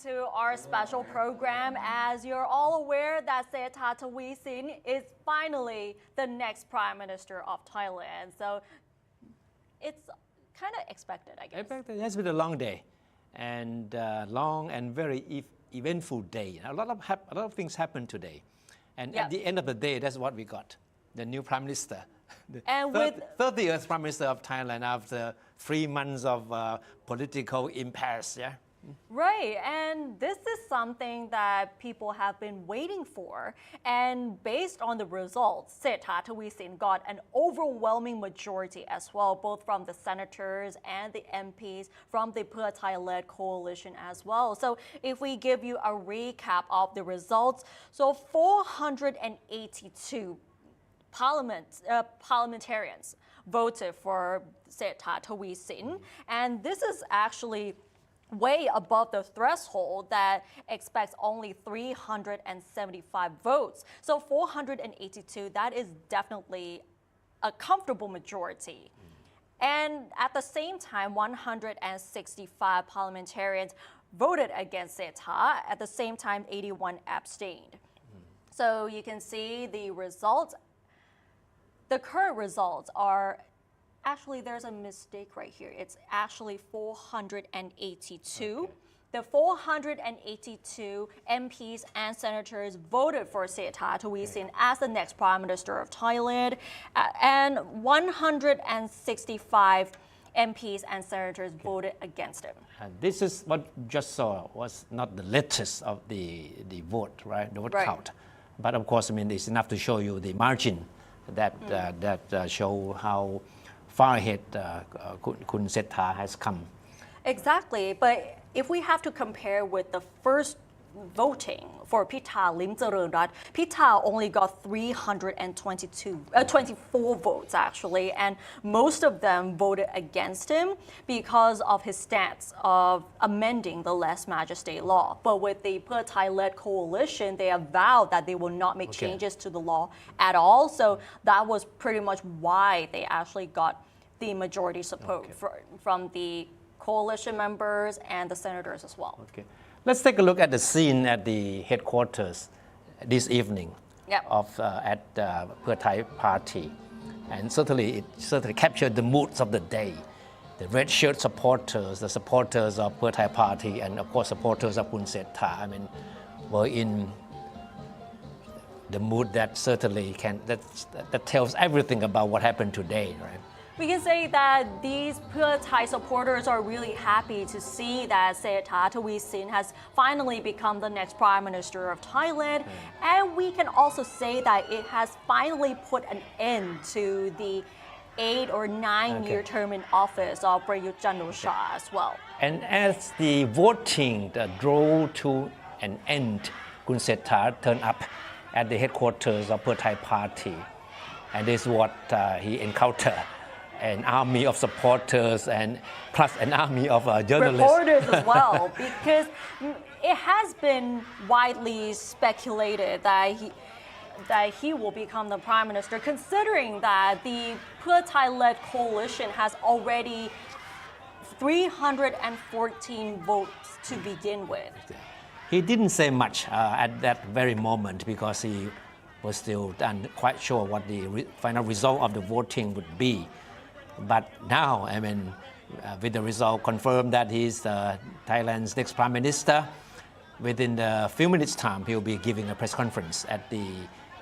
to our special program. As you're all aware that Setta Thaugsuban is finally the next Prime Minister of Thailand. So it's kind of expected, I guess. It has been a long day and long and very eventful day. A lot of things happened today. And at the end of the day, that's what we got, the new Prime Minister. The 30th Prime Minister of Thailand after 3 months of political impasse, yeah? Right, and this is something that people have been waiting for. And based on the results, Setta Thaugsuban got an overwhelming majority as well, both from the senators and the MPs from the Pheu Thai-led coalition as well. So if we give you a recap of the results, so 482 parliamentarians voted for Setta Thaugsuban, and this is actually way above the threshold that expects only 375 votes. So 482, that is definitely a comfortable majority. And at the same time, 165 parliamentarians voted against Setta. At the same time, 81 abstained. So you can see the results. The current results are actually, there's a mistake right here. It's actually 482. The 482 MPs and senators voted for Setta Thaugsuban as the next Prime Minister of Thailand, and 165 MPs and senators voted against him. And this is what you just saw was not the latest of the vote, right? The vote count. But of course, I mean, it's enough to show you the margin that show how far ahead Kun Setta has come. Exactly, but if we have to compare with the first voting for Pita Limjaroenrat, Pita only got 324 votes actually, and most of them voted against him because of his stance of amending the lèse-majesté law. But with the Pheu Thai-led coalition, they have vowed that they will not make changes to the law at all. So that was pretty much why they actually got the majority support from the coalition members and the senators as well. Let's take a look at the scene at the headquarters this evening at Pheu Thai party. And certainly it captured the moods of the day. The red shirt supporters, the supporters of Pheu Thai party, and of course supporters of Kun Setta, I mean, were in the mood that certainly that tells everything about what happened today, right? We can say that these Pheu Thai supporters are really happy to see that Setta Thaugsuban has finally become the next Prime Minister of Thailand. And we can also say that it has finally put an end to the 8 or 9-year term in office of Prayut Chan-o-cha as well. And as the voting drew to an end, Kun Setta turned up at the headquarters of Pheu Thai party. And this is what he encountered. An army of supporters and plus an army of journalists. Reporters as well, because it has been widely speculated that he will become the Prime Minister, considering that the Pheu Thai-led coalition has already 314 votes to begin with. He didn't say much at that very moment because he was still quite sure what the final result of the voting would be. But now, I mean, with the result confirmed that he's Thailand's next Prime Minister, within a few minutes' time, he'll be giving a press conference at the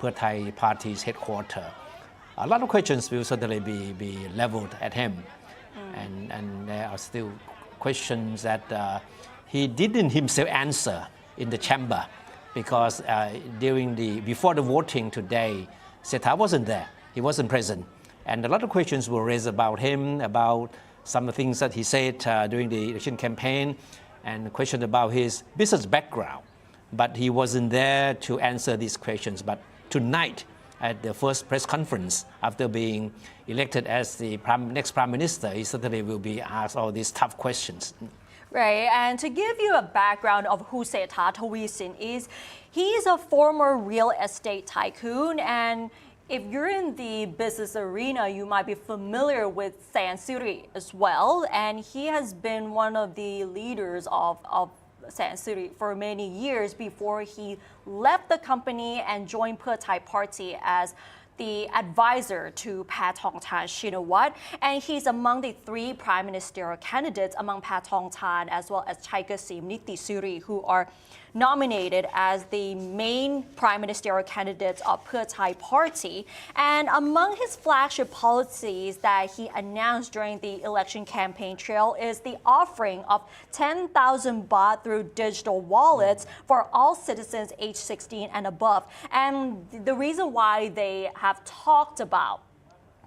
Pheu Thai party's headquarters. A lot of questions will certainly be leveled at him. And there are still questions that he didn't himself answer in the chamber because before the voting today, Setta wasn't there. He wasn't present. And a lot of questions were raised about him, about some of the things that he said during the election campaign, and questions about his business background. But he wasn't there to answer these questions. But tonight, at the first press conference, after being elected as the next Prime Minister, he certainly will be asked all these tough questions. Right, and to give you a background of who Setta Thaugsuban is, he's a former real estate tycoon, and if you're in the business arena, you might be familiar with Sansiri as well, and he has been one of the leaders of Sansuri for many years before he left the company and joined Pheu Thai party as the advisor to Paetongtarn and Shinawatra, and he's among the 3 prime ministerial candidates among Paetongtarn as well as Thaksin Shinawatra, who are nominated as the main prime ministerial candidates of Pheu Thai party. And among his flagship policies that he announced during the election campaign trail is the offering of 10,000 baht through digital wallets for all citizens aged 16 and above. And the reason why they have talked about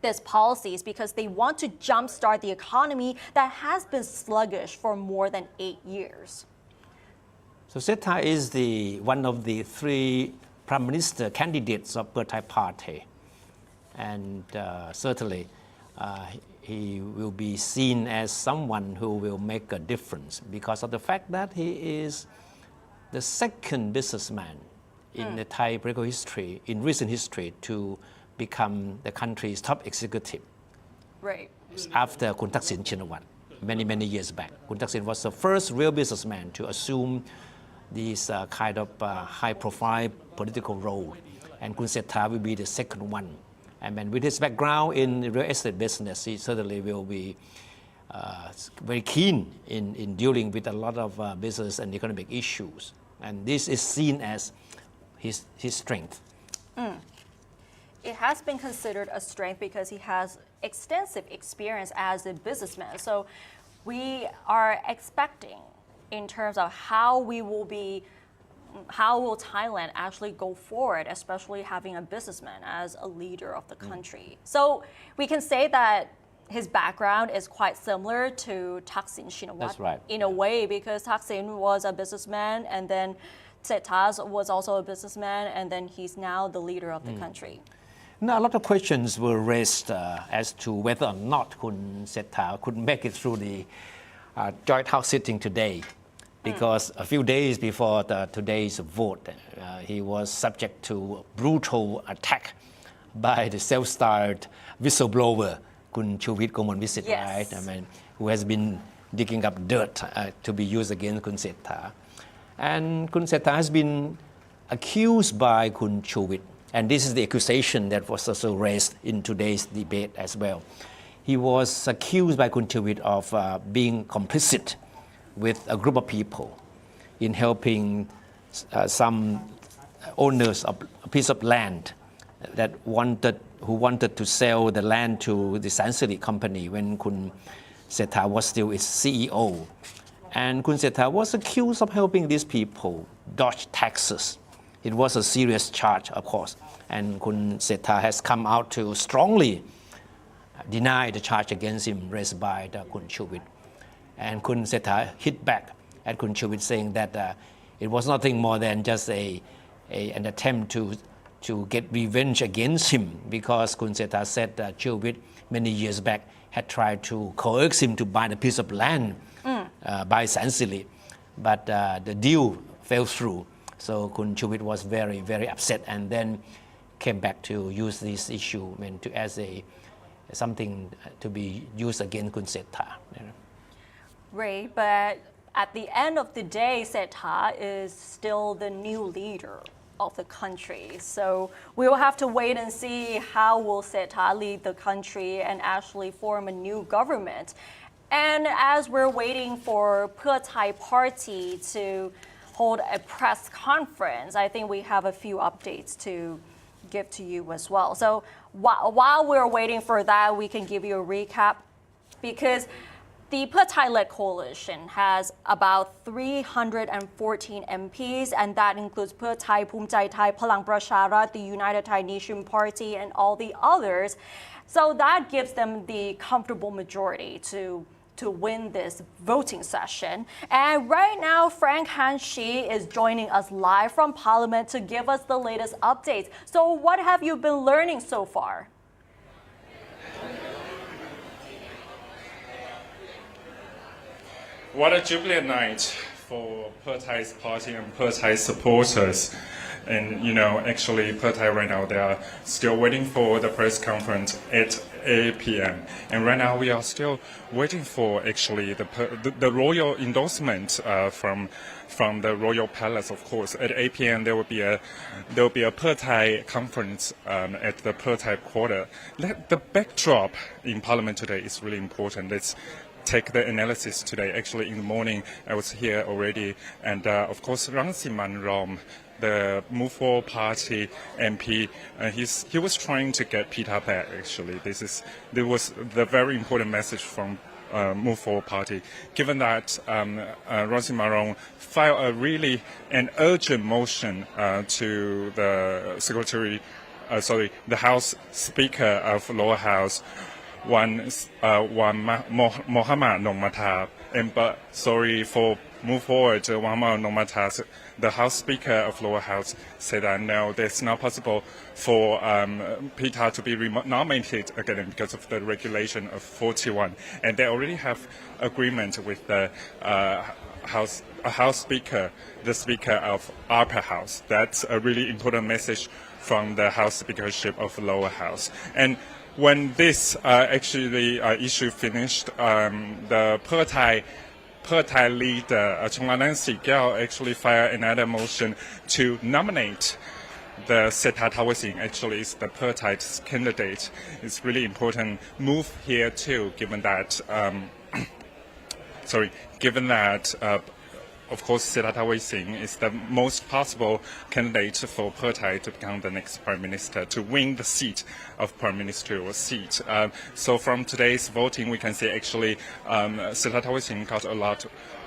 this policy is because they want to jumpstart the economy that has been sluggish for more than 8 years. So Setta is one of the 3 prime minister candidates of Pheu Thai party, and certainly he will be seen as someone who will make a difference because of the fact that he is the second businessman in the Thai political history, in recent history, to become the country's top executive. Right. After Taksin Shinawatra, many years back. Taksin was the first real businessman to assume this kind of high-profile political role, and Setta will be the second one. And with his background in the real estate business, he certainly will be very keen in dealing with a lot of business and economic issues. And this is seen as his strength. It has been considered a strength because he has extensive experience as a businessman. So we are expecting in terms of how will Thailand actually go forward, especially having a businessman as a leader of the country. So we can say that his background is quite similar to Taksin Shinawatra. That's right. In a way, because Taksin was a businessman, and then Setta was also a businessman, and then he's now the leader of the country. Now, a lot of questions were raised as to whether or not Setta could make it through the joint house sitting today, because a few days before today's vote, he was subject to brutal attack by the self-styled whistleblower, Kun Chuvit Komon Yes. right? Who has been digging up dirt to be used against Kun Setta. And Kun Setta has been accused by Kun Chuvit, and this is the accusation that was also raised in today's debate as well. He was accused by Kun Chuvit of being complicit with a group of people in helping some owners of a piece of land who wanted to sell the land to the Sansuri company when Kun Setta was still its CEO. And Kun Setta was accused of helping these people dodge taxes. It was a serious charge, of course, and Kun Setta has come out to strongly deny the charge against him raised by Kun Chuvit. And Kun Setta hit back at Kun Chuvit, saying that it was nothing more than just an attempt to get revenge against him, because Kun Setta said that Chuvit many years back had tried to coerce him to buy a piece of land by Sansuri, but the deal fell through. So Kun Chuvit was very upset, and then came back to use this issue as something to be used against Kun Setta. Right, but at the end of the day, Setta is still the new leader of the country. So we will have to wait and see how will Setta lead the country and actually form a new government. And as we're waiting for Pheu Thai party to hold a press conference, I think we have a few updates to give to you as well. So while we're waiting for that, we can give you a recap, because the Pheu Thai-led coalition has about 314 MPs, and that includes Pheu Thai, Phumjai Thai, Palang Pracharat, the United Thai Nation Party, and all the others. So that gives them the comfortable majority to win this voting session. And right now, Frank Han-Shi is joining us live from Parliament to give us the latest updates. So what have you been learning so far? What a jubilant night for Pheu Thai's party and Pheu Thai supporters. And actually Pheu Thai right now, they are still waiting for the press conference at 8 p.m. And right now we are still waiting for actually the royal endorsement from the royal palace. Of course, at 8 p.m. there will be a Pheu Thai conference at the Pheu Thai quarter. The backdrop in Parliament today is really important. Let's take the analysis today. Actually, in the morning I was here already, and of course Rangsiman Rom, the Move Forward Party MP, he was trying to get Peter back. Actually, there was the very important message from Move Forward Party, given that Rangsiman Rom filed an urgent motion to the the House Speaker of Lower House, Mohammed Nongmatar, but sorry for Move Forward, Mohammed Nongmatar, the House Speaker of Lower House, said that no, it's not possible for Peter to be nominated again because of the regulation of 41, and they already have agreement with the House Speaker, the Speaker of Upper House. That's a really important message from the House Speakership of Lower House. And when this issue finished, the Pheu Thai leader Chonglanan Sigyal actually filed another motion to nominate the Setta Thaugsuban. Actually, is the Pheu Thai's candidate. It's really important move here too, given that of course, Setta Thaugsuban is the most possible candidate for Pheu Thai to become the next Prime Minister, to win the seat of Prime Ministerial seat. So from today's voting, we can say actually Setta Thaugsuban got a lot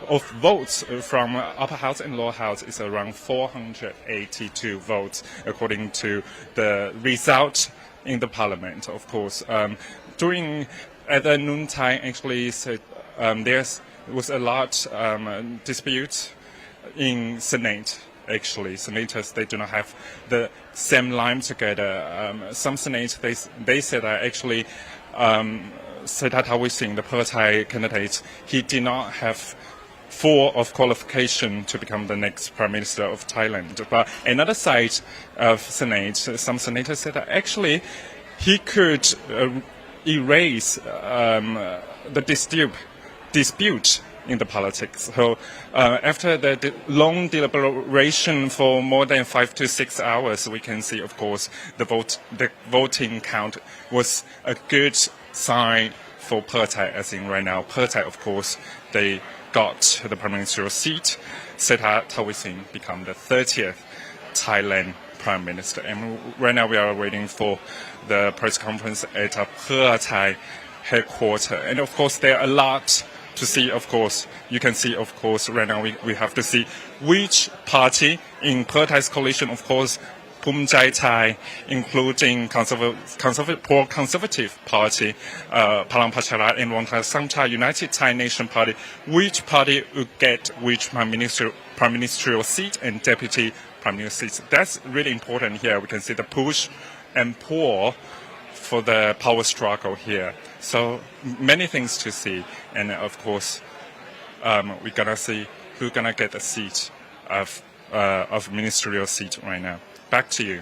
of votes from Upper House and Lower House. Is around 482 votes, according to the result in the Parliament. Of course, at the noontime, actually, there's was a lot dispute in Senate. Actually, senators, they do not have the same line together. Some senators, they said that actually Setta Thaugsuban, the Pheu Thai candidate, he did not have full of qualification to become the next Prime Minister of Thailand. But another side of Senate, some senators said that actually he could erase the dispute in the politics. So after the long deliberation for more than 5 to 6 hours, we can see, of course, the voting count was a good sign for Pheu Thai, as in right now. Pheu Thai, of course, they got the Prime Ministerial seat. Setta Thaugsuban become the 30th Thailand Prime Minister. And right now we are waiting for the press conference at a Pheu Thai headquarters. And of course, there are a lot to see. Of course, you can see, of course, right now we have to see which party in Pheu Thai's coalition, of course, Phumjai Thai, including pro-conservative party, Palang Pracharat and Wong Samcha United Thai Nation Party, which party will get which prime ministerial seat and deputy prime minister seats. That's really important here. We can see the push and pull for the power struggle here. So many things to see, and of course, we're gonna see who's gonna get a seat of ministerial seat right now. Back to you.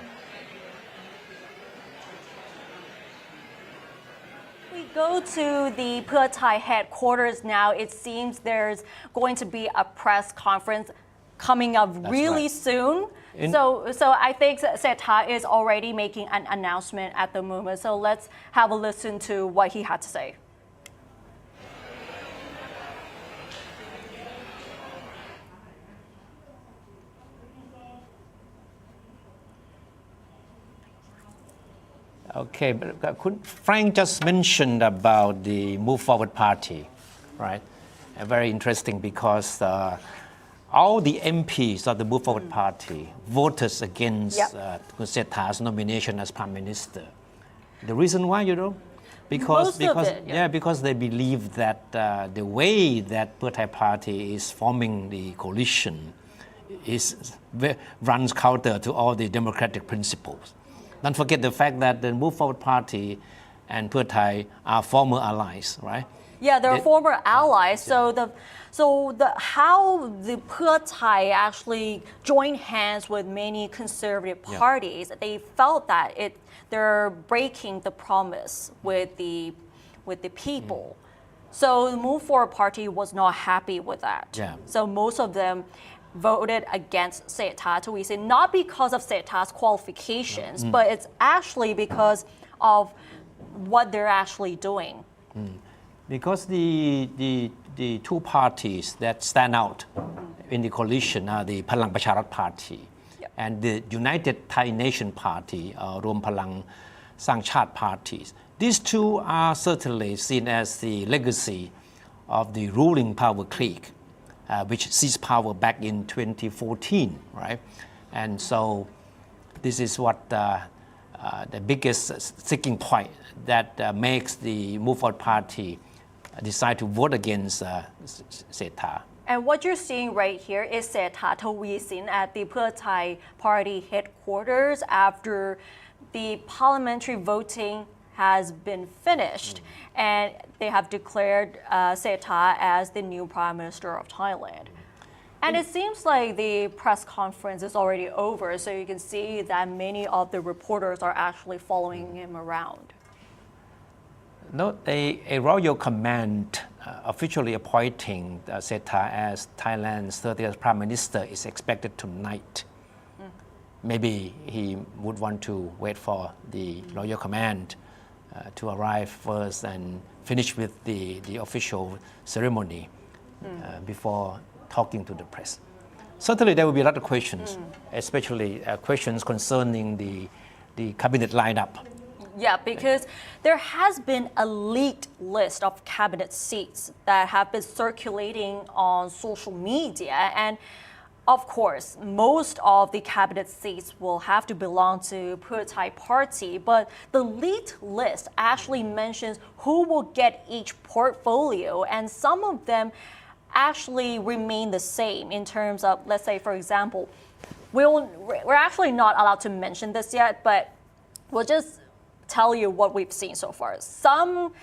We go to the Pheu Thai headquarters now. It seems there's going to be a press conference coming up really soon. So I think Setta is already making an announcement at the moment. So let's have a listen to what he had to say. Okay, but Frank just mentioned about the Move Forward Party, right? Very interesting because all the MPs of the Move Forward Party voted against Setta's nomination as Prime Minister. The reason why, because they believe that the way that Pheu Thai Party is forming the coalition runs counter to all the democratic principles. Don't forget the fact that the Move Forward Party and Pheu Thai are former allies, right? Yeah, they're They- former allies. So how the Pheu Thai actually joined hands with many conservative Yeah. parties, they felt that they're breaking the promise with the people. So the Move Forward Party was not happy with that. Yeah. So most of them voted against Setta Thaugsuban, not because of Setta's qualifications, but it's actually because of what they're actually doing. Because the two parties that stand out in the coalition are the Palang Pracharat Party Yep. and the United Thai Nation Party, Rom Palang Sang Chat parties. These two are certainly seen as the legacy of the ruling power clique, which seized power back in 2014, right? And so this is what the biggest sticking point that makes the Move Forward Party decide to vote against Setta. And what you're seeing right here is Setta Thaugsuban at the Pheu Thai party headquarters after the parliamentary voting has been finished. And they have declared Setta as the new Prime Minister of Thailand. And it seems like the press conference is already over, so you can see that many of the reporters are actually following him around. No, a royal command officially appointing Setta as Thailand's 30th Prime Minister is expected tonight. Maybe he would want to wait for the royal command to arrive first and finish with the official ceremony before talking to the press. Certainly there will be a lot of questions, especially questions concerning the cabinet lineup. Yeah, because there has been a leaked list of cabinet seats that have been circulating on social media. And of course, most of the cabinet seats will have to belong to Pheu Thai party, but the leaked list actually mentions who will get each portfolio, and some of them actually remain the same in terms of, let's say, for example, we're actually not allowed to mention this yet, but we'll just tell you what we've seen so far. Some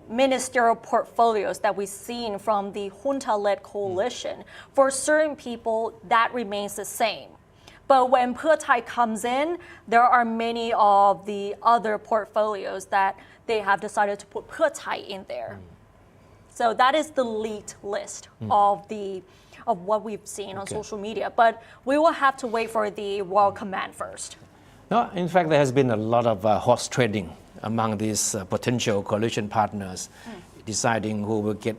ministerial portfolios that we've seen from the junta-led coalition, for certain people, that remains the same. But when Pheu Thai comes in, there are many of the other portfolios that they have decided to put Pheu Thai in there. So that is the leaked list of what we've seen on social media. But we will have to wait for the royal command first. No, in fact, there has been a lot of horse trading among these potential coalition partners, deciding who will get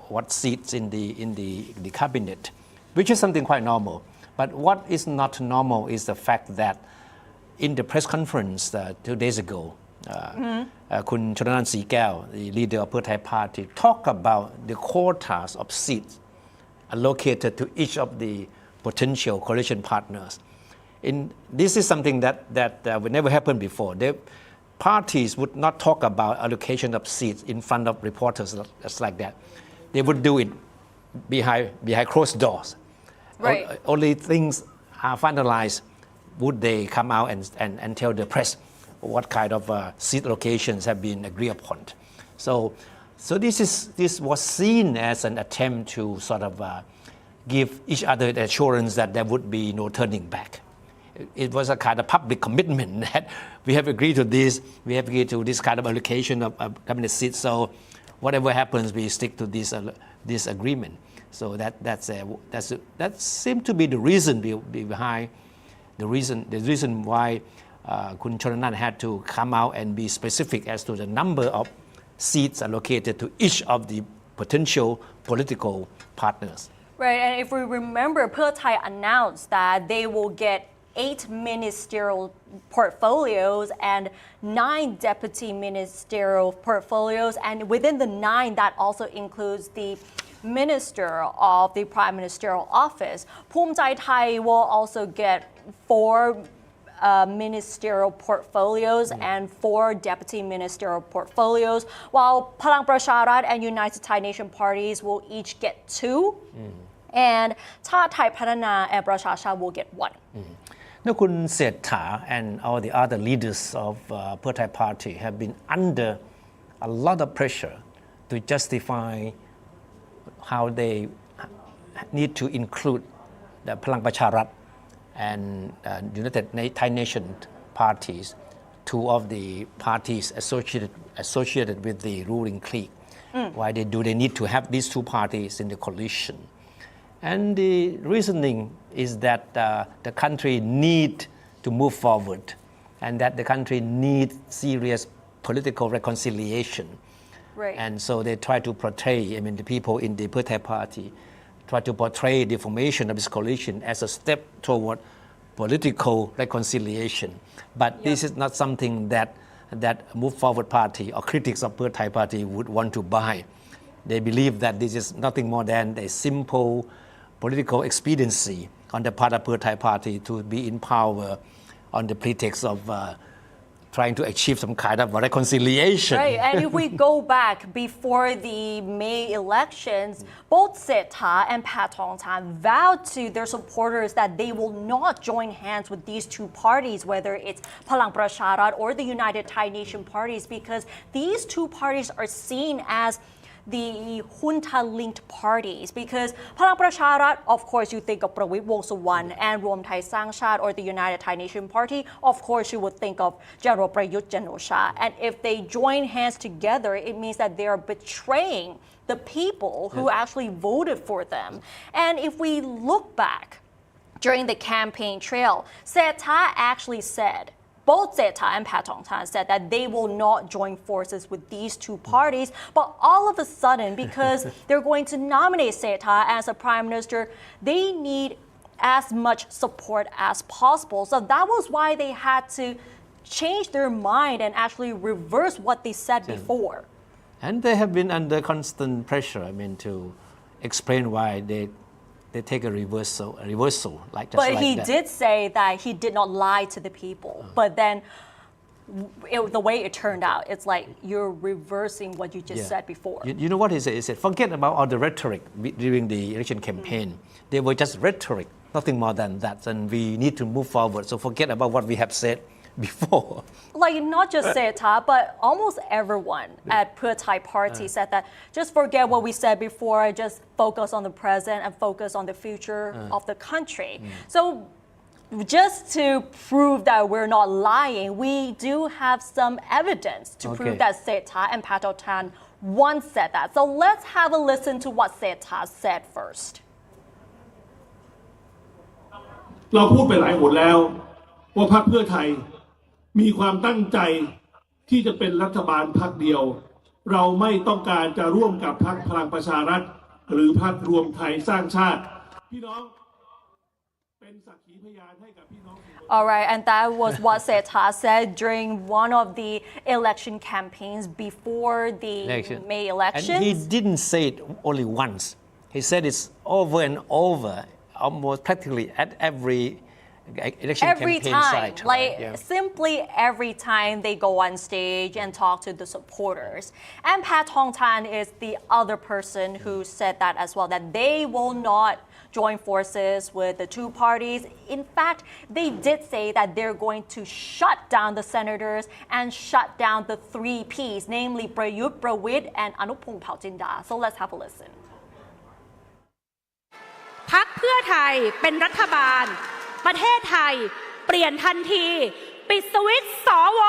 what seats in the cabinet, which is something quite normal. But what is not normal is the fact that in the press conference 2 days ago, Kun Chonanan Srettha, the leader of Pheu Thai party, talked about the quotas of seats allocated to each of the potential coalition partners. This is something that would never happen before. The parties would not talk about allocation of seats in front of reporters just like that. They would do it behind closed doors. Right. Only things are finalized would they come out and tell the press what kind of seat allocations have been agreed upon. So this was seen as an attempt to sort of give each other the assurance that there would be no turning back. It was a kind of public commitment that we have agreed to this, we have agreed to this kind of allocation of cabinet seats. So whatever happens, we stick to this agreement. So that seemed to be the reason behind the reason why Kun Chonanan had to come out and be specific as to the number of seats allocated to each of the potential political partners. Right, and if we remember, Pheu Thai announced that they will get 8 ministerial portfolios and 9 deputy ministerial portfolios, and within the 9, that also includes the minister of the prime ministerial office. Phum Chai Thai will also get 4 ministerial portfolios and 4 deputy ministerial portfolios, while Palang Pracharat and United Thai Nation parties will each get 2, and Setta and Pattana and Prachasha will get 1. Now, Kun Srettha and all the other leaders of Pheu Thai party have been under a lot of pressure to justify how they need to include the Palang Pracharat and Thai Nation parties, two of the parties associated with the ruling clique. Why they need to have these two parties in the coalition? And the reasoning is that the country need to move forward, and that the country needs serious political reconciliation. Right. And so they try to portray, the people in the Pheu Thai party try to portray the formation of this coalition as a step toward political reconciliation. But this is not something that Move Forward Party or critics of Pheu Thai party would want to buy. They believe that this is nothing more than a simple political expediency on the part of Pheu Thai party to be in power on the pretext of trying to achieve some kind of reconciliation. Right, and if we go back before the May elections, both Srettha and Paetongtarn vowed to their supporters that they will not join hands with these two parties, whether it's Palang Pracharat or the United Thai Nation parties, because these two parties are seen as the junta-linked parties, because Palang Pracharat, of course, you think of Prawit Wongsuwan, and Rwam Thai Sang Chat or the United Thai Nation Party, of course, you would think of General Prayut Chan-o-cha. And if they join hands together, it means that they are betraying the people who actually voted for them. And if we look back during the campaign trail, Srettha actually said, both Srettha and Paetongtarn said that they will not join forces with these two parties, but all of a sudden, because they're going to nominate Srettha as a prime minister, they need as much support as possible. So that was why they had to change their mind and actually reverse what they said before. And they have been under constant pressure, to explain why they take a reversal like just but like he that. did say that he did not lie to the people. But then the way it turned out, it's like you're reversing what you just said before. You know what he said? He said, forget about all the rhetoric during the election campaign. They were just rhetoric, nothing more than that. And we need to move forward. So forget about what we have said before. Like not just Srettha, but almost everyone at Pheu Thai party said that just forget what we said before, just focus on the present and focus on the future of the country. So just to prove that we're not lying, we do have some evidence to prove that Srettha and Paetongtarn once said that. So let's have a listen to what Srettha said first. เราพูดไปหลายหนแล้วว่าพรรคเพื่อไทยมีความตั้งใจที่จะเป็นรัฐบาลพรรคเดียวเราไม่ต้องการจะร่วมกับพรรคพลังประชารัฐหรือพรรครวมไทยสร้างชาติพี่น้องเป็นสักขีพยานให้กับพี่น้อง All right, and that was what Srettha said during one of the election campaigns before the May elections. And he didn't say it only once. He said it over and over, almost practically at every election campaign time, site. Simply every time they go on stage and talk to the supporters. And Paetongtarn is the other person who said that as well, that they will not join forces with the two parties. In fact, they did say that they're going to shut down the senators and shut down the three Ps, namely Prayut, Prawit, and Anupong Phauchinda. So let's have a listen. พรรคเพื่อไทยเป็นรัฐบาลประเทศไทยเปลี่ยนทันทีปิดสวิตช์สว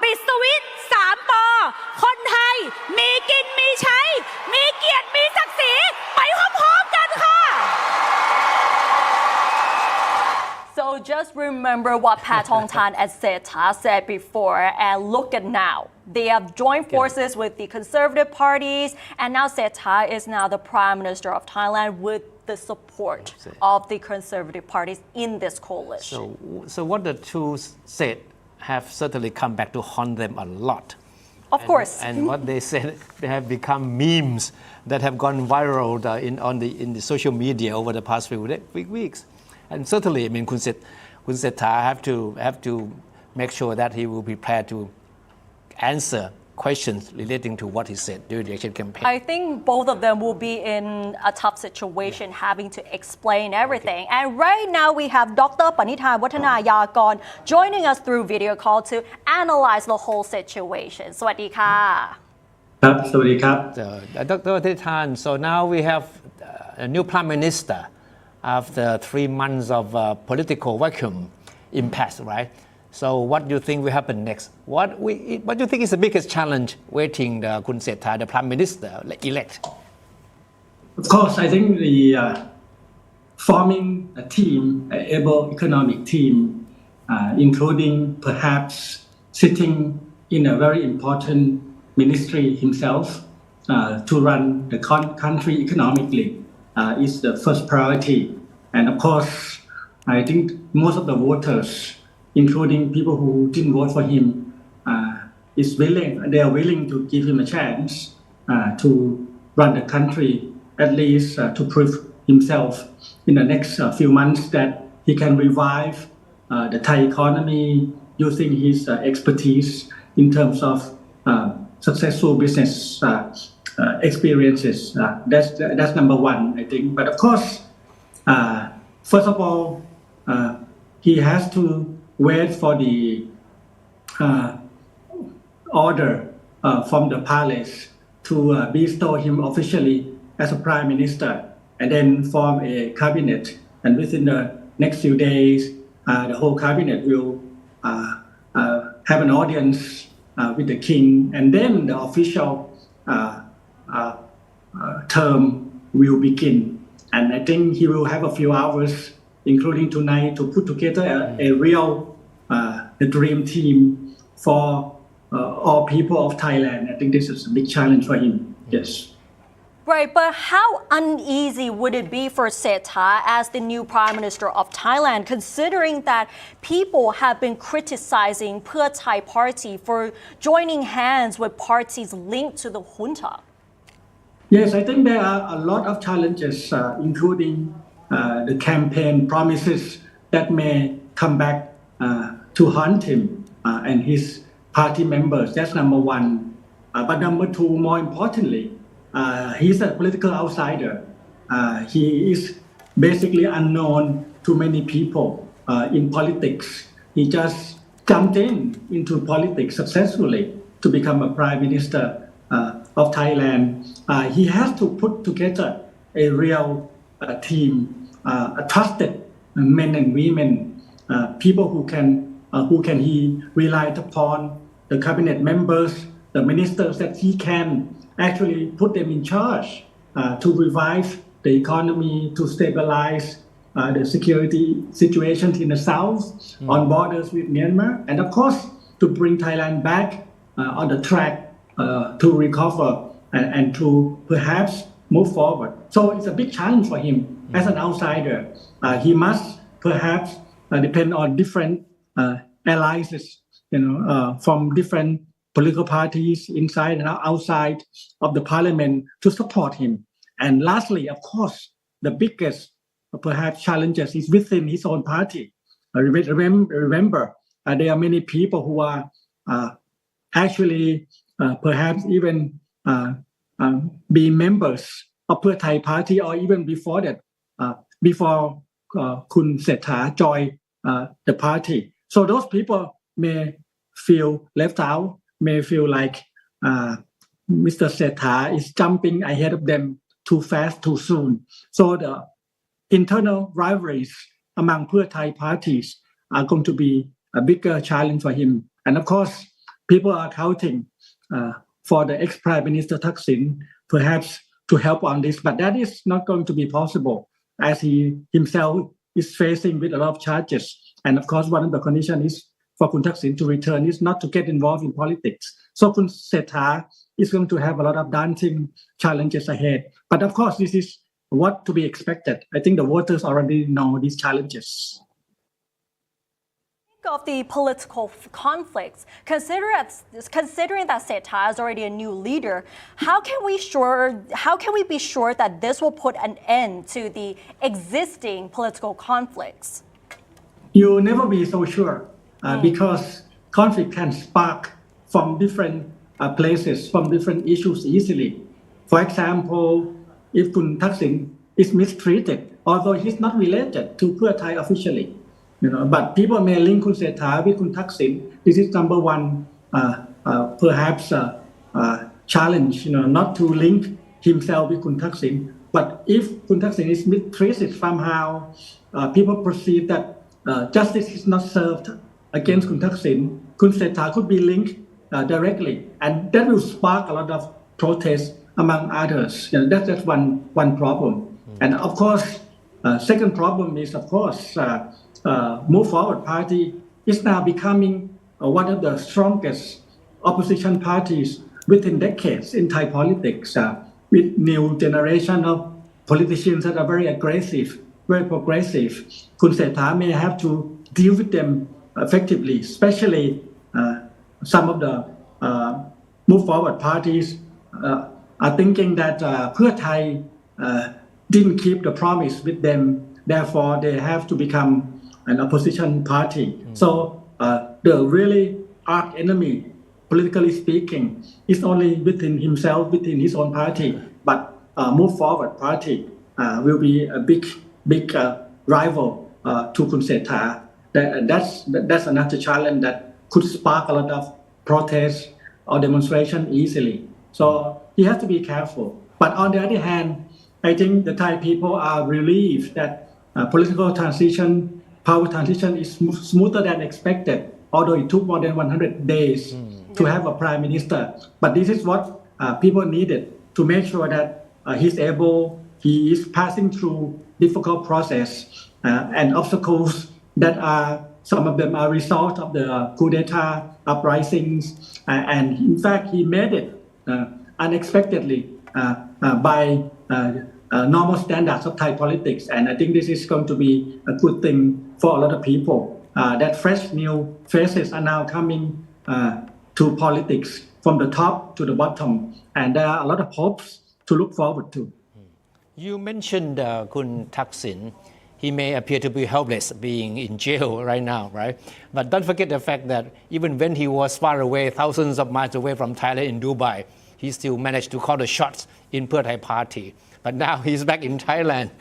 ปิดสวิตช์3 ป.คนไทยมีกินมีใช้มีเกียรติมีศักดิ์ศรีไปพร้อมๆกันค่ะ So just remember what Paetongtarn and Srettha said before and look at now. They have joined forces with the conservative parties, and now Srettha is now the Prime Minister of Thailand with the support of the conservative parties in this coalition. So what the two said have certainly come back to haunt them a lot. Of course. And what they said, they have become memes that have gone viral in the social media over the past few weeks. And certainly, Kun Srettha have to make sure that he will be prepared to answer questions relating to what he said during the election campaign. I think both of them will be in a tough situation having to explain everything. And right now we have Dr. Panitha Wattanayakon joining us through video call to analyze the whole situation. สวัสดีค่ะ ครับสวัสดีครับ So, Dr. Thaitan, so now we have a new Prime Minister after 3 months of political vacuum impasse, right? So what do you think will happen next? What do you think is the biggest challenge waiting Kun Srettha, the Prime Minister elect? Of course, I think the forming a team, an able economic team, including perhaps sitting in a very important ministry himself to run the country economically is the first priority. And of course, I think most of the voters, including people who didn't vote for him, they are willing to give him a chance to run the country, at least to prove himself in the next few months that he can revive the Thai economy using his expertise in terms of successful business experiences. That's number one, I think. But of course, first of all, he has to wait for the order from the palace to bestow him officially as a prime minister, and then form a cabinet. And within the next few days, the whole cabinet will have an audience with the king, and then the official term will begin. And I think he will have a few hours, including tonight, to put together a real dream team for all people of Thailand. I think this is a big challenge for him. Yes. Right, but how uneasy would it be for Srettha as the new Prime Minister of Thailand, considering that people have been criticizing Pheu Thai party for joining hands with parties linked to the junta? Yes, I think there are a lot of challenges, including the campaign promises that may come back to haunt him and his party members. That's number one. But number two, more importantly, he's a political outsider. He is basically unknown to many people in politics. He just jumped into politics successfully to become a prime minister of Thailand. He has to put together a real team, a trusted men and women, people who can he relied upon, the cabinet members, the ministers that he can actually put them in charge to revive the economy, to stabilize the security situation in the south, on borders with Myanmar, and of course to bring Thailand back on the track to recover and to perhaps move forward. So it's a big challenge for him as an outsider. He must perhaps depend on different alliances, from different political parties inside and outside of the parliament to support him. And lastly, of course, the biggest perhaps challenges is within his own party. Remember, there are many people who are actually perhaps even be members of Pheu Thai party, or even before that, before Kun Srettha joined the party. So those people may feel left out, may feel like Mr. Srettha is jumping ahead of them too fast, too soon. So the internal rivalries among Pheu Thai parties are going to be a bigger challenge for him. And of course, people are counting for the ex-Prime Minister Thaksin perhaps to help on this, but that is not going to be possible as he himself is facing with a lot of charges. And of course, one of the conditions is for Kun Thaksin to return is not to get involved in politics. So Kun Srettha is going to have a lot of daunting challenges ahead. But of course, this is what to be expected. I think the voters already know these challenges. Of the political conflicts, considering that Srettha is already a new leader, how can we be sure that this will put an end to the existing political conflicts? You'll never be so sure because conflict can spark from different places, from different issues easily. For example, if Kun Thaksin is mistreated, although he's not related to Pheu Thai officially, but people may link Kun Srettha with Kun Thaksin. This is number one, perhaps challenge, not to link himself with Kun Thaksin. But if Kun Thaksin is mistreated somehow, people perceive that justice is not served against Kun Thaksin, Kun Srettha could be linked directly, and that will spark a lot of protests among others. That's one problem. And of course, second problem is, of course, Move Forward Party is now becoming one of the strongest opposition parties within decades in Thai politics, with new generation of politicians that are very aggressive, very progressive. Kun Srettha may have to deal with them effectively, especially some of the Move Forward parties are thinking that Pheu Thai didn't keep the promise with them, therefore they have to become an opposition party. So the really arch enemy, politically speaking, is only within himself, within his own party. But Move Forward Party will be a big rival to Kun Srettha. That's another challenge that could spark a lot of protests or demonstration easily. So he has to be careful. But on the other hand, I think the Thai people are relieved that political transition, power transition is smoother than expected, although it took more than 100 days to have a prime minister. But this is what people needed to make sure that he is passing through difficult process and obstacles that are, some of them are result of the coup d'etat uprisings. And in fact, he made it unexpectedly by normal standards of Thai politics. And I think this is going to be a good thing for a lot of people, that fresh new faces are now coming to politics from the top to the bottom. And there are a lot of hopes to look forward to. You mentioned Kun Thaksin. He may appear to be helpless being in jail right now, right? But don't forget the fact that even when he was far away, thousands of miles away from Thailand in Dubai, he still managed to call the shots in Pheu Thai party. But now he's back in Thailand.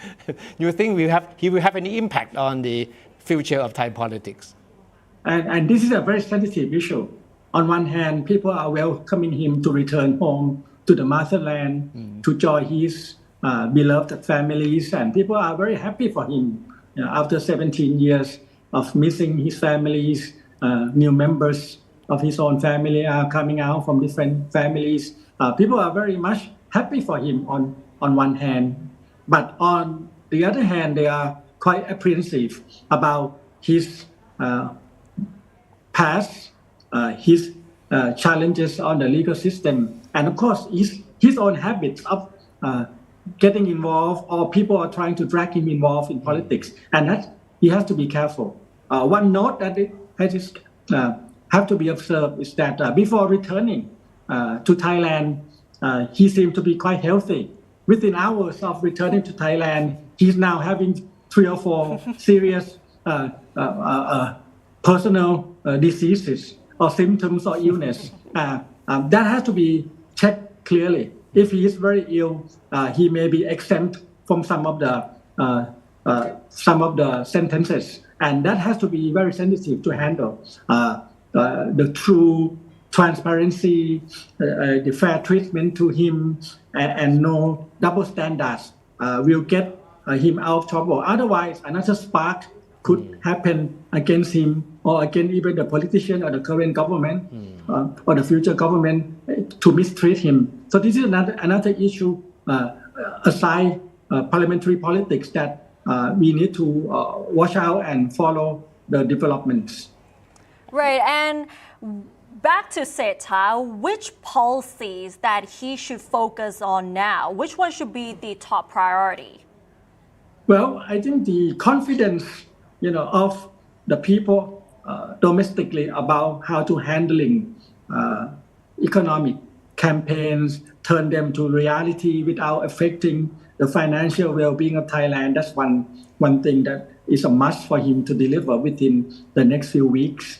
You think he will have any impact on the future of Thai politics? And this is a very sensitive issue. On one hand, people are welcoming him to return home to the motherland, to join his beloved families, and people are very happy for him. After 17 years of missing his families, new members of his own family are coming out from different families. People are very much happy for him on one hand, but on the other hand, they are quite apprehensive about his past, his challenges on the legal system, and of course his own habits of getting involved, or people are trying to drag him involved in politics, and that he has to be careful. One note that have to be observed is that before returning to Thailand, he seemed to be quite healthy. Within hours of returning to Thailand, he's now having 3 or 4 serious personal diseases or symptoms or illness. That has to be checked clearly. If he is very ill, he may be exempt from some of the sentences, and that has to be very sensitive to handle. The true transparency, the fair treatment to him, and no double standards will get him out of trouble. Otherwise, another spark could happen against him or against even the politician or the current government or the future government to mistreat him. So this is another issue aside parliamentary politics that we need to watch out and follow the developments. Right, and back to Srettha, which policies that he should focus on now? Which one should be the top priority? Well, I think the confidence, of the people domestically about how to handling economic campaigns, turn them to reality without affecting the financial well-being of Thailand. That's one thing that is a must for him to deliver within the next few weeks.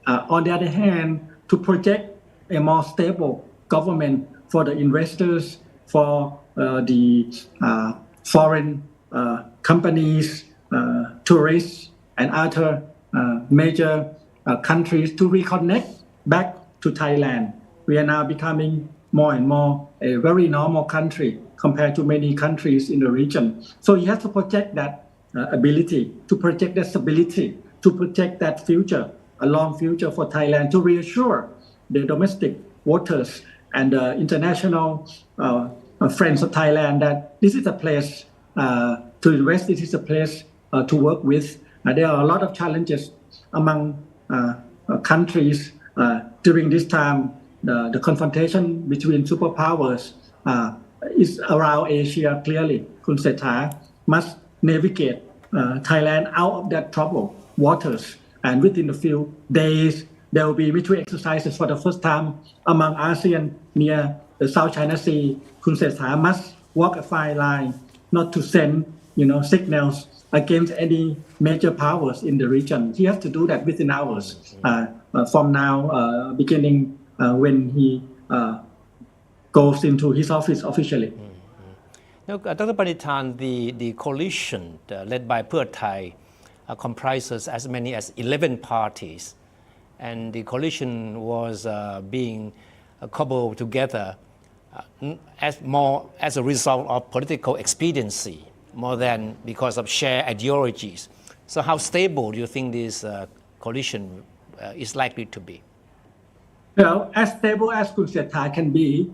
On the other hand, to project a more stable government for the investors, for the foreign companies, tourists, and other major countries to reconnect back to Thailand. We are now becoming more and more a very normal country compared to many countries in the region. So he has to project that ability, to project that stability, to project that future, a long future for Thailand, to reassure the domestic voters and the international friends of Thailand that this is a place to invest, this is a place to work with. There are a lot of challenges among countries during this time. The confrontation between superpowers is around Asia clearly. Kun Srettha must navigate Thailand out of that troubled waters. And within a few days, there will be military exercises for the first time among ASEAN near the South China Sea. Kun Srettha must walk a fine line not to send signals against any major powers in the region. He has to do that within hours from now, beginning when he goes into his office officially. Now, Dr. Paetongtarn, the coalition led by Pheu Thai comprises as many as 11 parties, and the coalition was being cobbled together as a result of political expediency more than because of shared ideologies. So how stable do you think this coalition is likely to be? Well, as stable as Kun Srettha can be,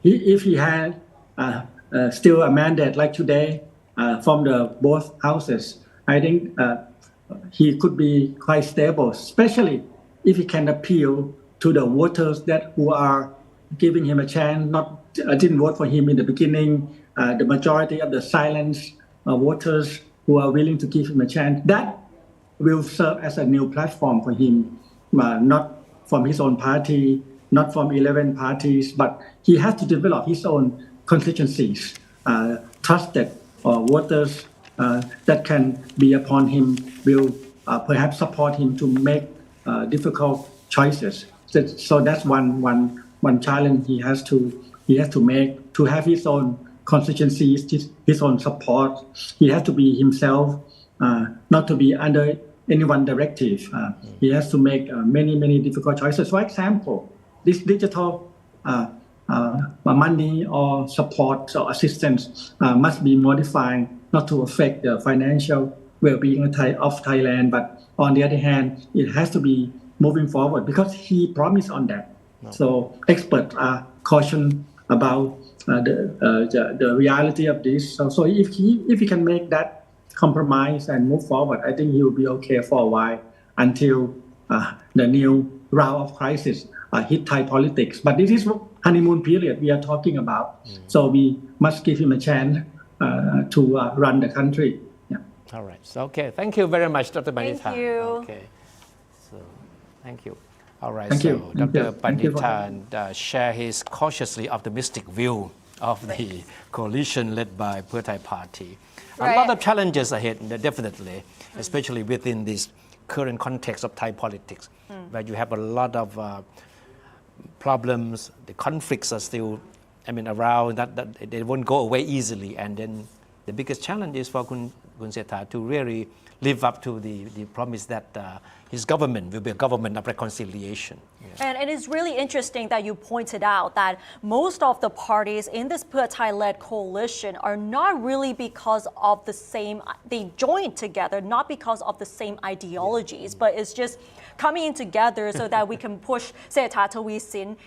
if he had still a mandate like today from the both houses, I think he could be quite stable, especially if he can appeal to the voters who are giving him a chance, didn't vote for him in the beginning, the majority of the silent voters who are willing to give him a chance. That will serve as a new platform for him, not from his own party, not from 11 parties, but he has to develop his own constituencies, trusted voters that can be upon him, will perhaps support him to make difficult choices. So that's one challenge he has to make, to have his own constituencies, his own support. He has to be himself, not to be under anyone directive. He has to make many difficult choices. For example, this digital money or support or assistance must be modified not to affect the financial well-being of Thailand, but on the other hand, it has to be moving forward because he promised on that. So experts are cautioned about the reality of this. So if he can make that compromise and move forward, I think he will be okay for a while until the new round of crisis hit Thai politics. But this is honeymoon period we are talking about. So we must give him a chance to run the country. Yeah. All right. So, okay. Thank you very much, Dr. Paetongtarn. Thank you. Okay. So, thank you. All right. Thank so, you. Dr. Thank you. Paetongtarn share his cautiously optimistic view of the coalition led by Pheu Thai party. Right. A lot of challenges ahead, definitely, especially within this current context of Thai politics, where you have a lot of problems, the conflicts are still, around, that they won't go away easily. And then the biggest challenge is for Kun Srettha to really live up to the promise that his government will be a government of reconciliation. Yeah. And it is really interesting that you pointed out that most of the parties in this Pheu Thai-led coalition are not really because of the same, they joined together not because of the same ideologies, but it's just coming in together so that we can push Setta Thaugsuban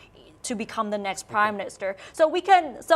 to become the next prime minister. So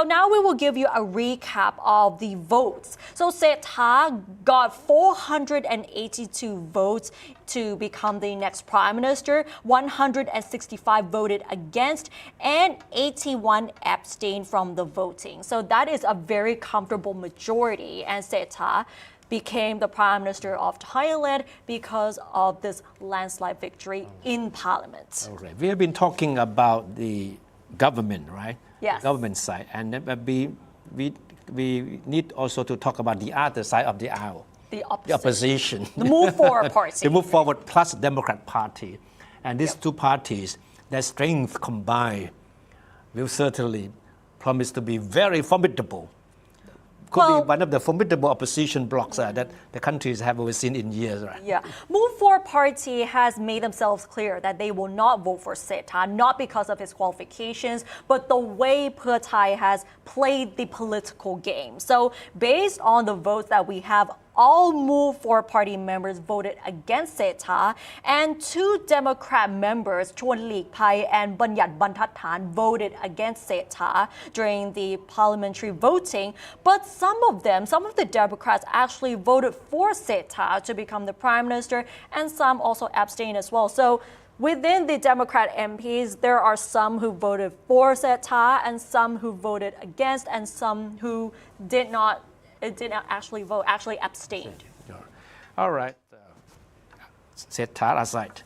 now we will give you a recap of the votes. So Setta got 482 votes to become the next prime minister, 165 voted against, and 81 abstained from the voting. So that is a very comfortable majority, and Setta became the prime minister of Thailand because of this landslide victory in parliament. Okay. We have been talking about the government, right? Yes. The government side, and we need also to talk about the other side of the aisle. The opposition. The Move Forward Party. The Move Forward plus Democrat Party. And these two parties, their strength combined will certainly promise to be very formidable could Well- be one of the formidable opposition blocs that the countries have always seen in years, right? Yeah. Move Forward Party has made themselves clear that they will not vote for Setta, not because of his qualifications, but the way Pheu Thai has played the political game. So based on the votes that we have, all Move Forward Party members voted against Setta, and 2 Democrat members, Chon Leek Pai and Banyat Bantathan, voted against Setta during the parliamentary voting. But some of the Democrats actually voted for Setta to become the prime minister, and some also abstained as well. So within the Democrat MPs, there are some who voted for Setta, and some who voted against, and some who did not actually vote, actually abstained. All right. Setta aside.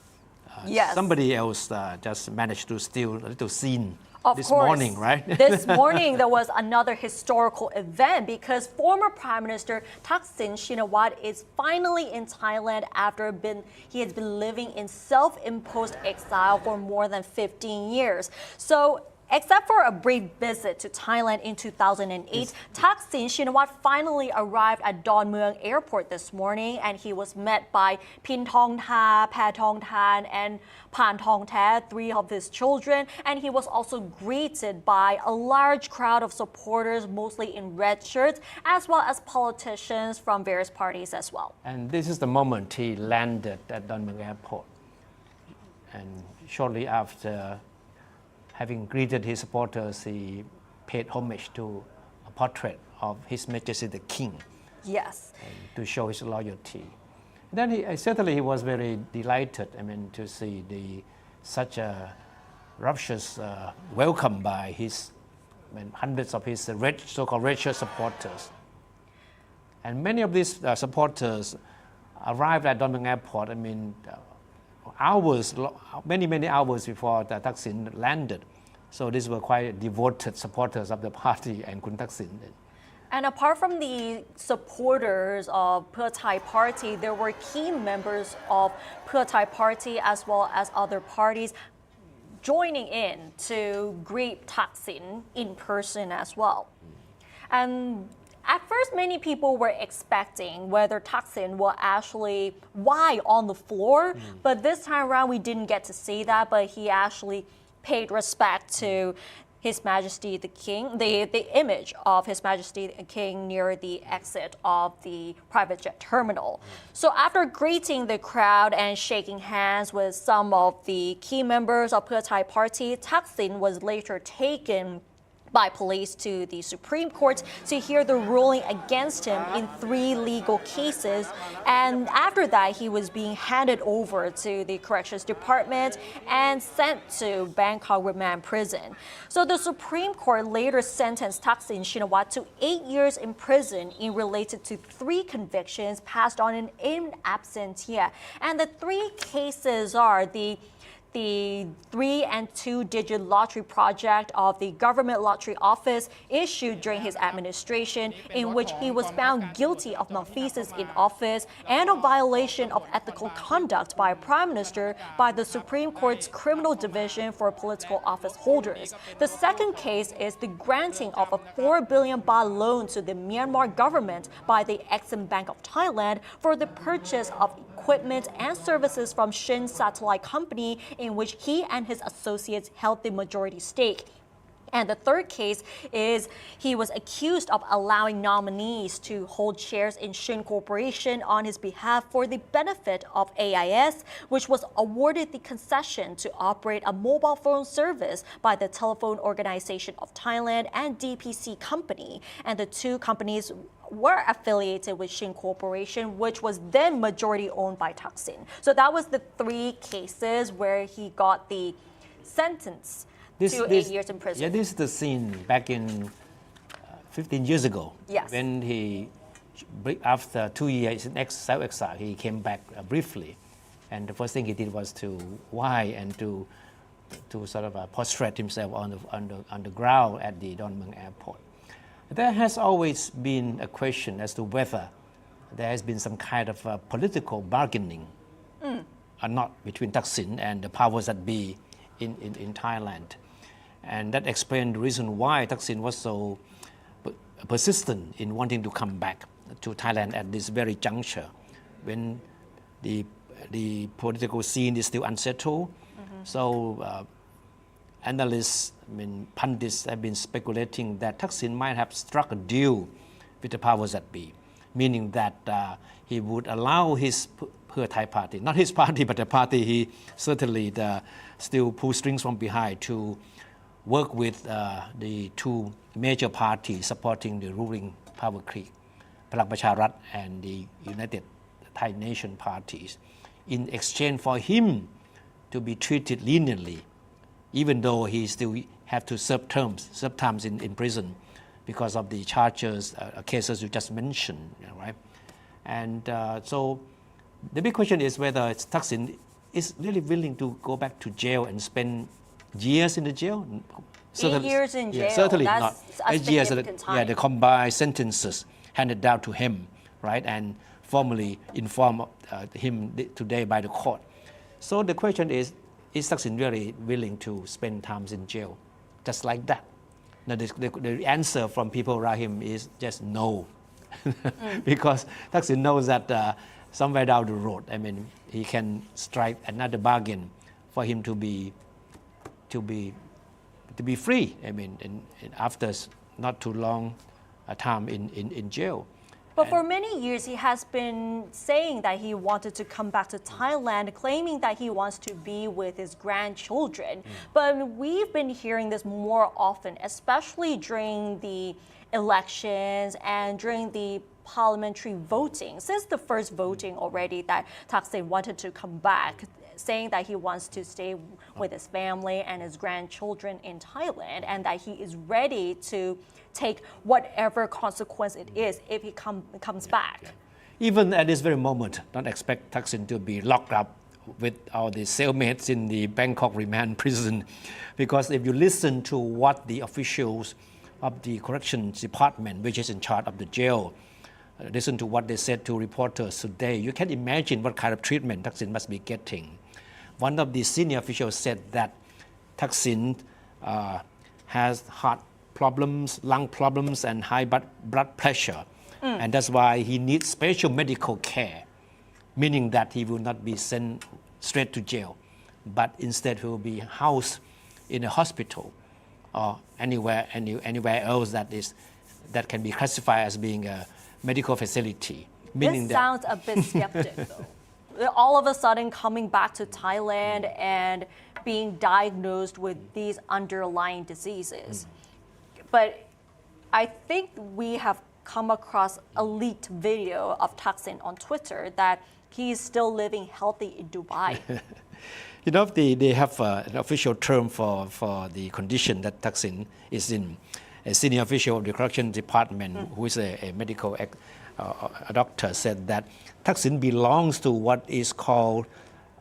Yes. Somebody else just managed to steal a little scene Of this course, morning, right? This morning there was another historical event because former Prime Minister Taksin Shinawatra is finally in Thailand after he has been living in self-imposed exile for more than 15 years. So except for a brief visit to Thailand in 2008, Taksin Shinawatra finally arrived at Don Mueang Airport this morning, and he was met by Paetongtarn and Srettha, 3 of his children, and he was also greeted by a large crowd of supporters, mostly in red shirts, as well as politicians from various parties as well. And this is the moment he landed at Don Mueang Airport. And shortly after having greeted his supporters, he paid homage to a portrait of His Majesty the King. Yes. To show his loyalty. Then certainly he was very delighted, to see such a rapturous welcome by hundreds of his so-called red shirt supporters. And many of these supporters arrived at Don Mueang Airport, many hours before the Thaksin landed. So these were quite devoted supporters of the party and Kun Thaksin. And apart from the supporters of Pheu Thai Party, there were key members of Pheu Thai Party as well as other parties joining in to greet Thaksin in person as well. And at first, many people were expecting whether Thaksin will actually lie on the floor, but this time around we didn't get to see that, but he actually paid respect to His Majesty the King, the image of His Majesty the King near the exit of the private jet terminal. So after greeting the crowd and shaking hands with some of the key members of Pheu Thai Party, Thaksin was later taken by police to the Supreme Court to hear the ruling against him in 3 legal cases. And after that, he was being handed over to the Corrections Department and sent to Bangkok Remand Prison. So the Supreme Court later sentenced Taksin Shinawatra to 8 years in prison in related to 3 convictions passed on in absentia. And the 3 cases are the 3- and 2-digit lottery project of the Government Lottery Office issued during his administration, in which he was found guilty of malfeasance in office and a violation of ethical conduct by a Prime Minister by the Supreme Court's Criminal Division for Political Office Holders. The second case is the granting of a 4 billion baht loan to the Myanmar government by the Exim Bank of Thailand for the purchase of equipment and services from Shin Satellite Company, in which he and his associates held the majority stake. And the third case is he was accused of allowing nominees to hold shares in Shin Corporation on his behalf for the benefit of AIS, which was awarded the concession to operate a mobile phone service by the Telephone Organization of Thailand and DPC Company. And the 2 companies were affiliated with Shin Corporation, which was then majority owned by Thaksin. So that was the 3 cases where he got the sentence to 8 years in prison. Yeah, this is the scene back in 15 years ago. Yes. When after 2 years in self-exile, he came back briefly. And the first thing he did was to whine and to sort of prostrate himself on the ground at the Don Mueang Airport. There has always been a question as to whether there has been some kind of political bargaining or not between Thaksin and the powers that be in Thailand. And that explained the reason why Thaksin was so persistent in wanting to come back to Thailand at this very juncture, when the political scene is still unsettled. So analysts, pundits have been speculating that Thaksin might have struck a deal with the powers that be, meaning that he would allow his Pheu Thai party, not his party, but the party he certainly still pulls strings from behind, to work with the two major parties supporting the ruling power clique, Palang Pracharat and the United Thai Nation parties, in exchange for him to be treated leniently, even though he still have to serve times in prison because of the charges, cases you just mentioned, right? And so the big question is whether Thaksin is really willing to go back to jail and spend years in the jail. 8 years in jail. Certainly That's not. a 8 years, significant time. the combined sentences handed down to him, right, and formally informed him today by the court. So the question is Thaksin really willing to spend times in jail, just like that? Now the answer from people around him is just no, because Thaksin knows that somewhere down the road, he can strike another bargain for him to be free. And after not too long time in jail. But for many years, he has been saying that he wanted to come back to Thailand, claiming that he wants to be with his grandchildren. But we've been hearing this more often, especially during the elections and during the parliamentary voting. Since the first voting already, that Thaksin wanted to come back, saying that he wants to stay with his family and his grandchildren in Thailand, and that he is ready to take whatever consequence it is if he comes back. Even at this very moment, don't expect Thaksin to be locked up with all the cellmates in the Bangkok remand prison, because if you listen to what the officials of the corrections department, which is in charge of the jail, listen to what they said to reporters today, you can imagine what kind of treatment Thaksin must be getting. One of the senior officials said that Thaksin has heart problems, lung problems, and high blood pressure. And that's why he needs special medical care, meaning that he will not be sent straight to jail, but instead he will be housed in a hospital or anywhere else that can be classified as being a medical facility. Meaning This sounds a bit skeptic, though. All of a sudden coming back to Thailand and being diagnosed with these underlying diseases. But I think we have come across a leaked video of Thaksin on Twitter that he is still living healthy in Dubai. You know, they have an official term for the condition that Thaksin is in. A senior official of the correction department, who is a medical a doctor, said that Thaksin belongs to what is called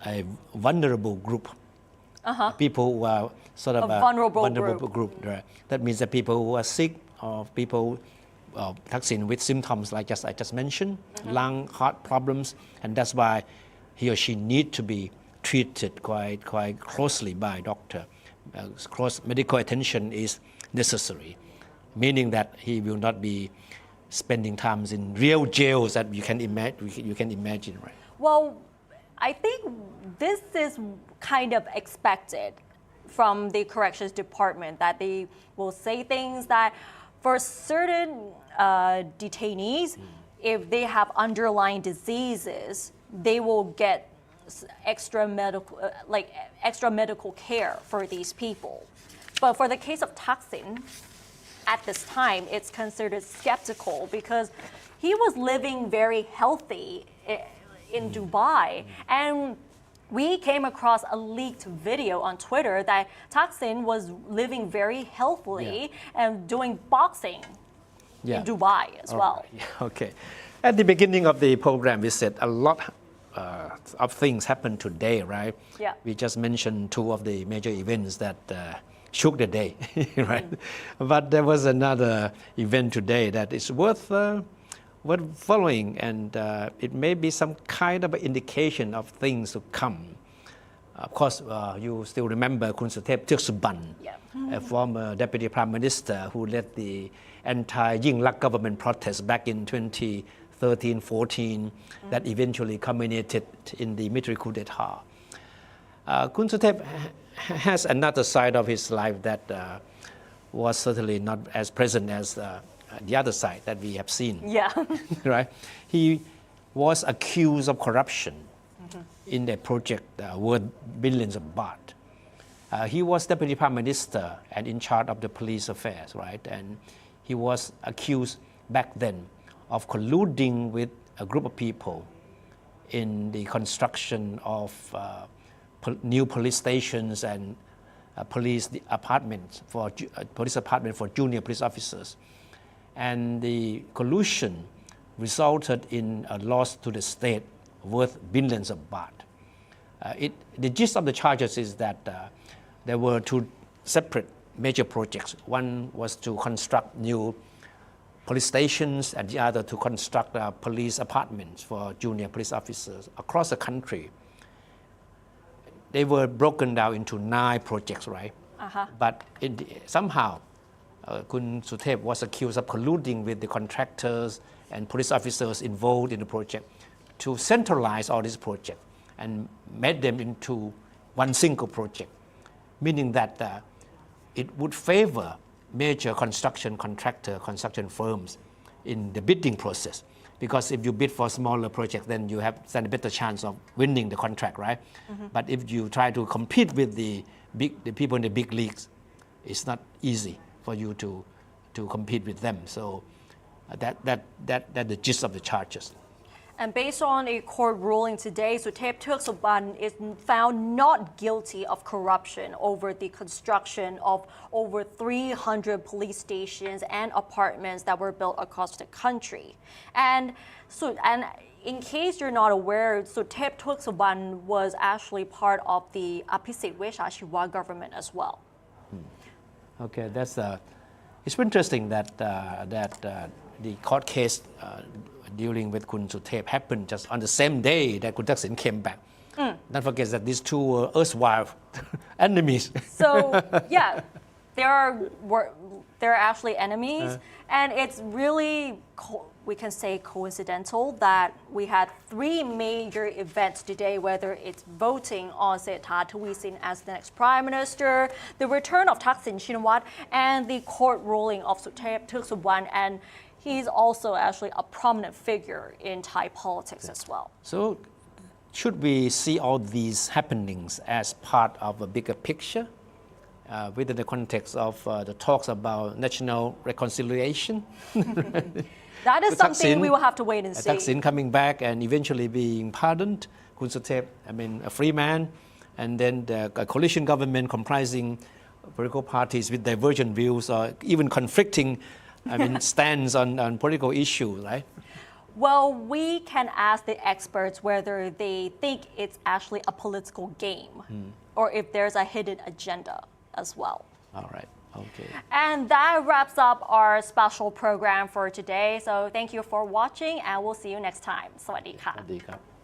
a vulnerable group. People who are sort of a vulnerable group. Right? That means that people who are sick, or people Thaksin with symptoms like I just mentioned, lung, heart problems, and that's why he or she need to be treated quite closely by a doctor. Close medical attention is necessary, meaning that he will not be spending times in real jails that you can imagine, right? Well, I think this is kind of expected from the corrections department, that they will say things that for certain detainees, if they have underlying diseases, they will get extra medical care for these people. But for the case of Thaksin, at this time, it's considered skeptical because he was living very healthy in Dubai. And we came across a leaked video on Twitter that Thaksin was living very healthily and doing boxing in Dubai as well. Okay. At the beginning of the program, we said a lot of things happened today, right? Yeah. We just mentioned two of the major events that shook the day, right? But there was another event today that is worth following, and it may be some kind of an indication of things to come. Of course, you still remember Kun Suthep Thaugsuban, Yeah. a former Deputy Prime Minister who led the anti-Yingluck government protests back in 2013-14 that eventually culminated in the military coup d'etat. Kun Suthep has another side of his life that was certainly not as present as the other side that we have seen. Yeah. Right? He was accused of corruption in a project worth billions of baht. He was Deputy Prime Minister and in charge of the police affairs, right? And he was accused back then of colluding with a group of people in the construction of new police stations and police apartments for junior police officers. And the collusion resulted in a loss to the state worth billions of baht. The gist of the charges is that there were two separate major projects. One was to construct new police stations and the other to construct police apartments for junior police officers across the country. They were broken down into 9 projects, right? But somehow Kun Suthep was accused of colluding with the contractors and police officers involved in the project to centralize all these projects and made them into one single project, meaning that it would favor major construction firms in the bidding process. Because if you bid for smaller projects, then you have stand a better chance of winning the contract, right? But if you try to compete with the people in the big leagues, it's not easy for you to compete with them. So that's the gist of the charges. And based on a court ruling today, Suthep Thaugsuban is found not guilty of corruption over the construction of over 300 police stations and apartments that were built across the country. And in case you're not aware, Suthep Thaugsuban was actually part of the Aphisit Veshashiwa government as well. Okay, it's interesting that the court case dealing with Kun Suthep happened just on the same day that Kun Taksin came back. Don't forget that these two were erstwhile enemies. So yeah, they're actually enemies, and it's really we can say coincidental that we had 3 major events today, whether it's voting on Setta Thaugsuban as the next prime minister, the return of Taksin Shinawatra, and the court ruling of Suthep Thaugsuban, and he's also actually a prominent figure in Thai politics as well. So should we see all these happenings as part of a bigger picture within the context of the talks about national reconciliation? That is something we will have to wait and see. Taksin coming back and eventually being pardoned, Kun Suthep, a free man, and then a coalition government comprising political parties with divergent views or even conflicting stands on political issues, right? Well, we can ask the experts whether they think it's actually a political game or if there's a hidden agenda as well. All right, okay. And that wraps up our special program for today. So thank you for watching and we'll see you next time. สวัสดีค่ะ สวัสดีครับ